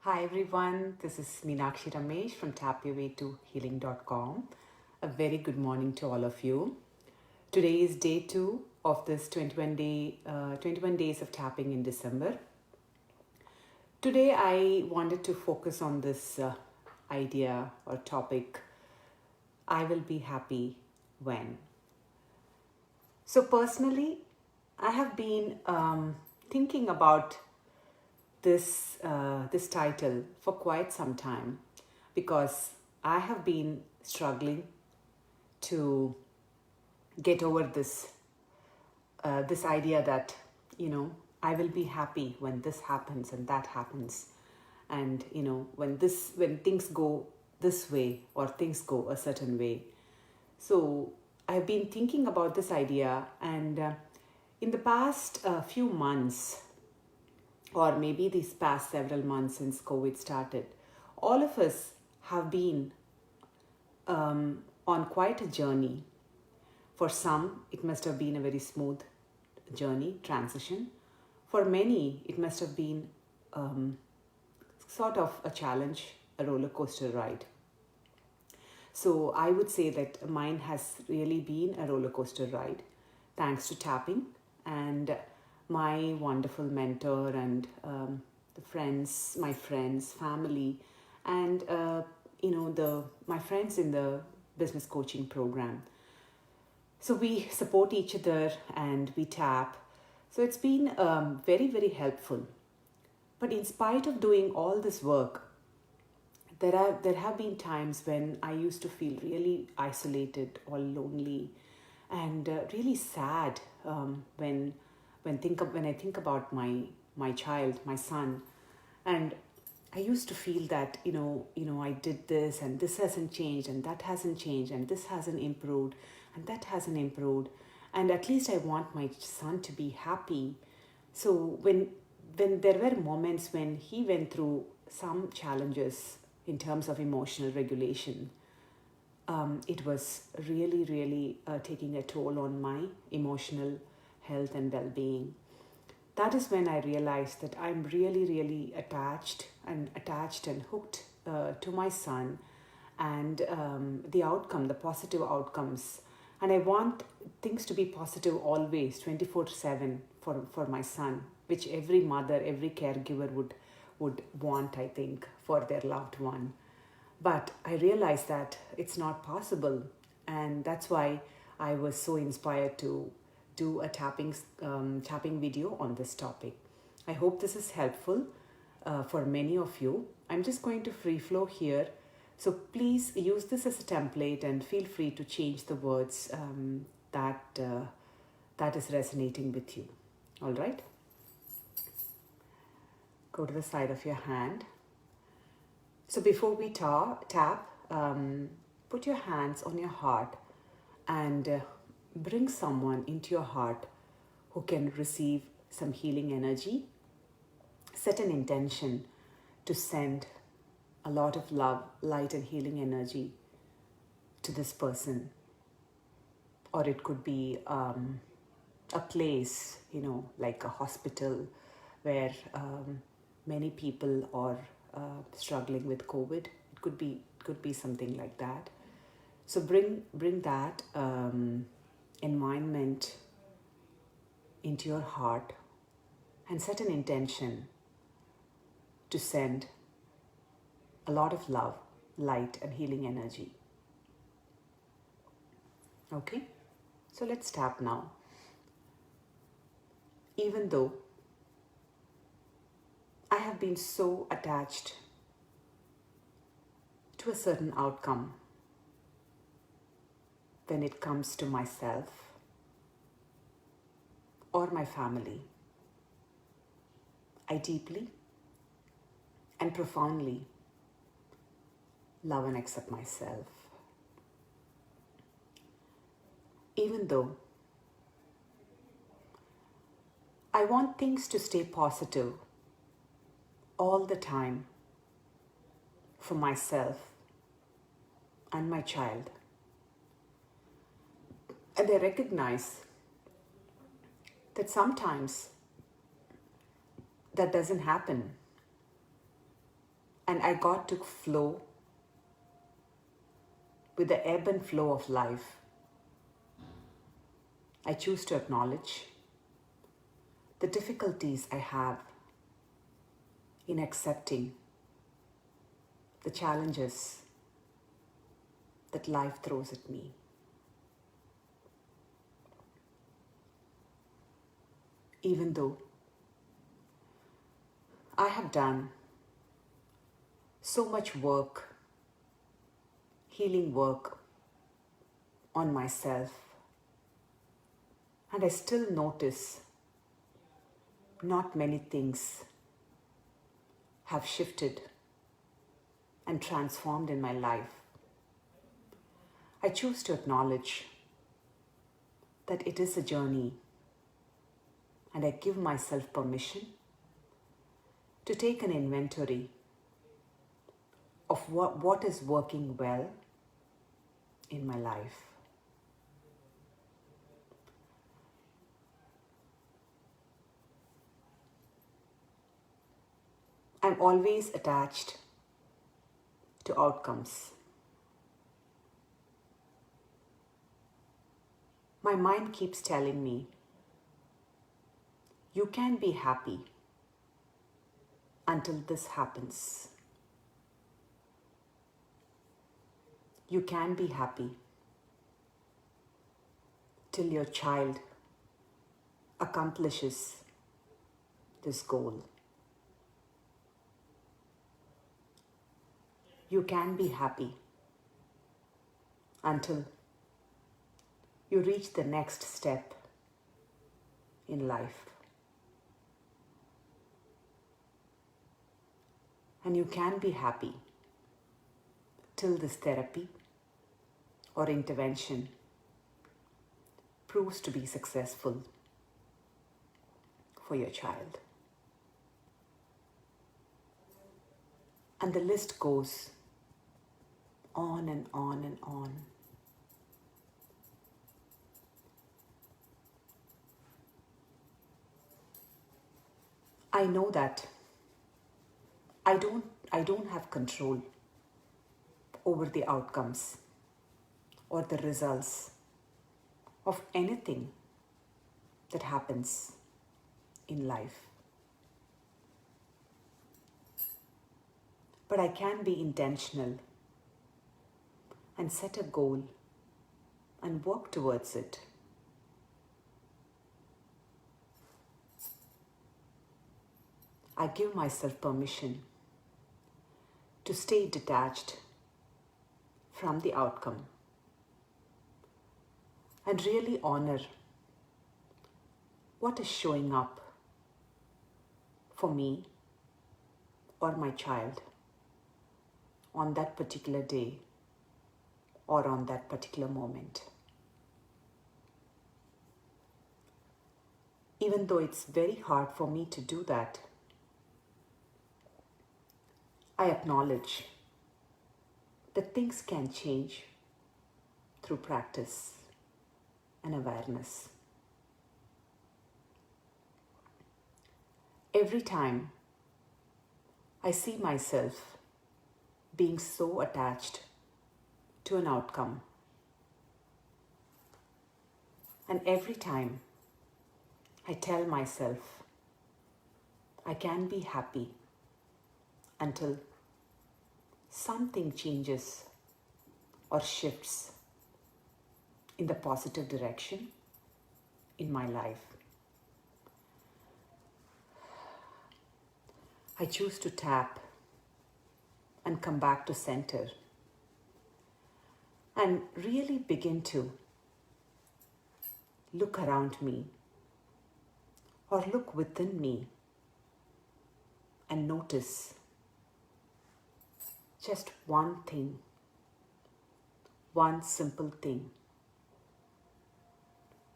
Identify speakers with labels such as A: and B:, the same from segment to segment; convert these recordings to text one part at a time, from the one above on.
A: Hi everyone, this is Meenakshi Ramesh from tapyourway2healing.com. A very good morning to all of you. Today is day 2 of this 21 days of tapping in December. Today I wanted to focus on this idea or topic, I will be happy when. So personally, I have been thinking about this title for quite some time because I have been struggling to get over this idea that I will be happy when this happens and that happens, and when things go this way or things go a certain way. So I've been thinking about this idea, and in the past few months, or maybe these past several months since COVID started, all of us have been on quite a journey. For some, it must have been a very smooth journey, transition. For many, it must have been sort of a challenge, a roller coaster ride. So I would say that mine has really been a roller coaster ride, thanks to tapping and my wonderful mentor and my friends, family, and my friends in the business coaching program. So we support each other and we tap. So it's been very, very helpful. But in spite of doing all this work, there have been times when I used to feel really isolated or lonely and really sad when I think about my child, my son. And I used to feel that I did this and this hasn't changed and that hasn't changed and this hasn't improved and that hasn't improved, and at least I want my son to be happy. So when there were moments when he went through some challenges in terms of emotional regulation, it was really, really taking a toll on my emotional health and well being. That is when I realized that I'm really, really attached and hooked to my son, and the positive outcomes. And I want things to be positive always, 24/7 for my son, which every mother, every caregiver would want, I think, for their loved one. But I realized that it's not possible, and that's why I was so inspired to do a tapping video on this topic. I hope this is helpful for many of you. I'm just going to free flow here, so please use this as a template and feel free to change the words that is resonating with you. All right. Go to the side of your hand. So before we tap, put your hands on your heart and bring someone into your heart who can receive some healing energy. Set an intention to send a lot of love, light, and healing energy to this person. Or it could be a place, like a hospital where many people are struggling with COVID. It could be something like that. So bring that environment into your heart and set an intention to send a lot of love, light, and healing energy. Okay? So let's tap now. Even though I have been so attached to a certain outcome when it comes to myself or my family, I deeply and profoundly love and accept myself. Even though I want things to stay positive all the time for myself and my child, and I recognize that sometimes that doesn't happen. And I got to flow with the ebb and flow of life. I choose to acknowledge the difficulties I have in accepting the challenges that life throws at me. Even though I have done so much work, healing work on myself, and I still notice not many things have shifted and transformed in my life. I choose to acknowledge that it is a journey, and I give myself permission to take an inventory of what is working well in my life. I'm always attached to outcomes. My mind keeps telling me, you can be happy until this happens. You can be happy till your child accomplishes this goal. You can be happy until you reach the next step in life. And you can be happy till this therapy or intervention proves to be successful for your child. And the list goes on and on and on. I know that I don't have control over the outcomes or the results of anything that happens in life. But I can be intentional and set a goal and work towards it. I give myself permission to stay detached from the outcome and really honor what is showing up for me or my child on that particular day or on that particular moment. Even though it's very hard for me to do that, I acknowledge that things can change through practice and awareness. Every time I see myself being so attached to an outcome, and every time I tell myself I can be happy until something changes or shifts in the positive direction in my life, I choose to tap and come back to center and really begin to look around me or look within me and notice just one thing, one simple thing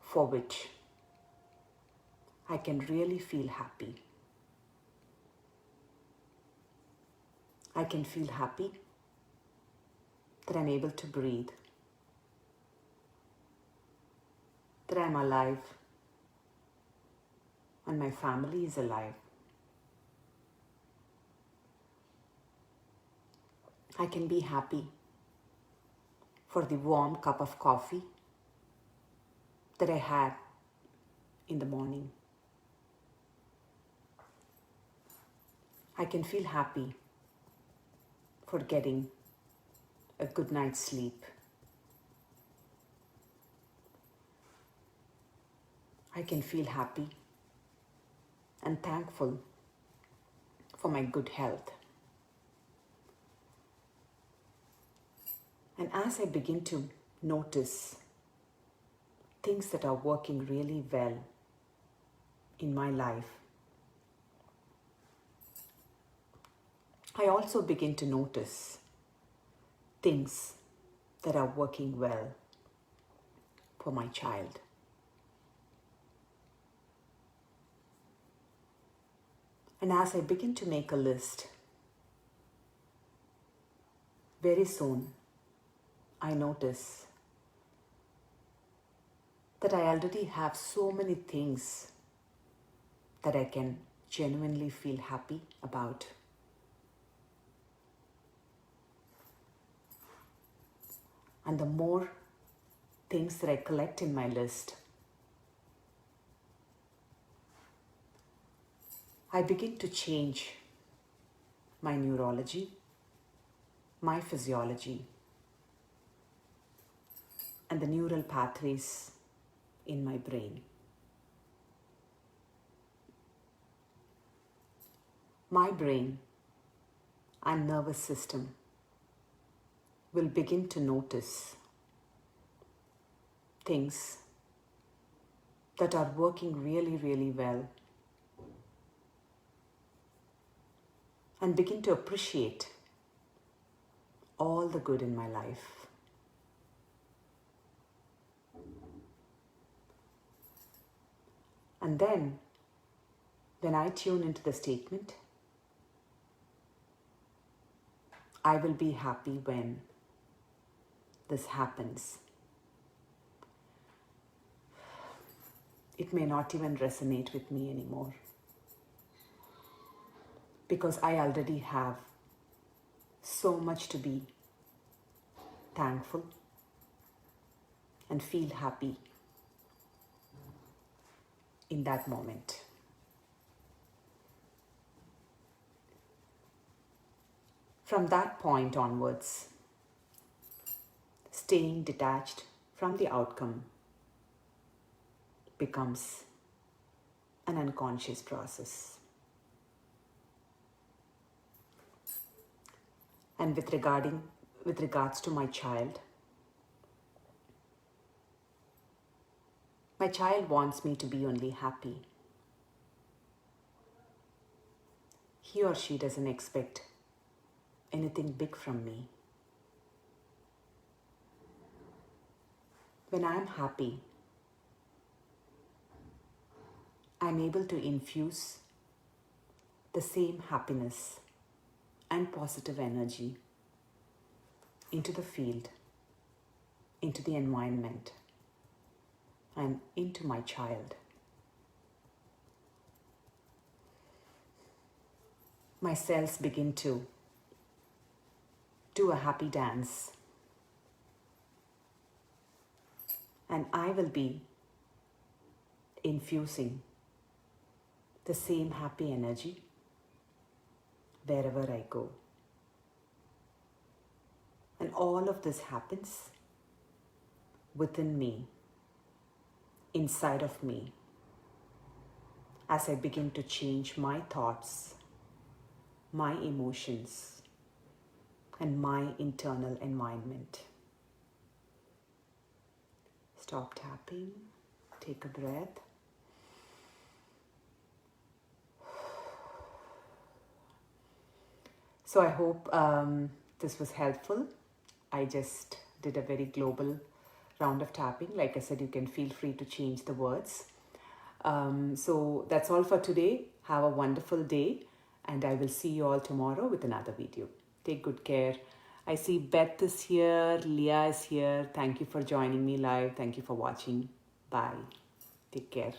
A: for which I can really feel happy. I can feel happy that I'm able to breathe, that I'm alive and my family is alive. I can be happy for the warm cup of coffee that I had in the morning. I can feel happy for getting a good night's sleep. I can feel happy and thankful for my good health. And as I begin to notice things that are working really well in my life, I also begin to notice things that are working well for my child. And as I begin to make a list, very soon I notice that I already have so many things that I can genuinely feel happy about. And the more things that I collect in my list, I begin to change my neurology, my physiology, and the neural pathways in my brain. My brain and nervous system will begin to notice things that are working really, really well and begin to appreciate all the good in my life. And then, when I tune into the statement, I will be happy when this happens. It may not even resonate with me anymore, because I already have so much to be thankful and feel happy in that moment. From that point onwards, staying detached from the outcome becomes an unconscious process. And with regards to my child wants me to be only happy. He or she doesn't expect anything big from me. When I'm happy, I'm able to infuse the same happiness and positive energy into the field, into the environment, and into my child. My cells begin to do a happy dance, and I will be infusing the same happy energy wherever I go. And all of this happens within me, inside of me, as I begin to change my thoughts, my emotions, and my internal environment. Stop tapping, take a breath. So I hope this was helpful. I just did a very global round of tapping. Like I said, you can feel free to change the words. So that's all for today. Have a wonderful day, and I will see you all tomorrow with another video. Take good care. I see Beth is here, Leah is here. Thank you for joining me live. Thank you for watching. Bye. Take care.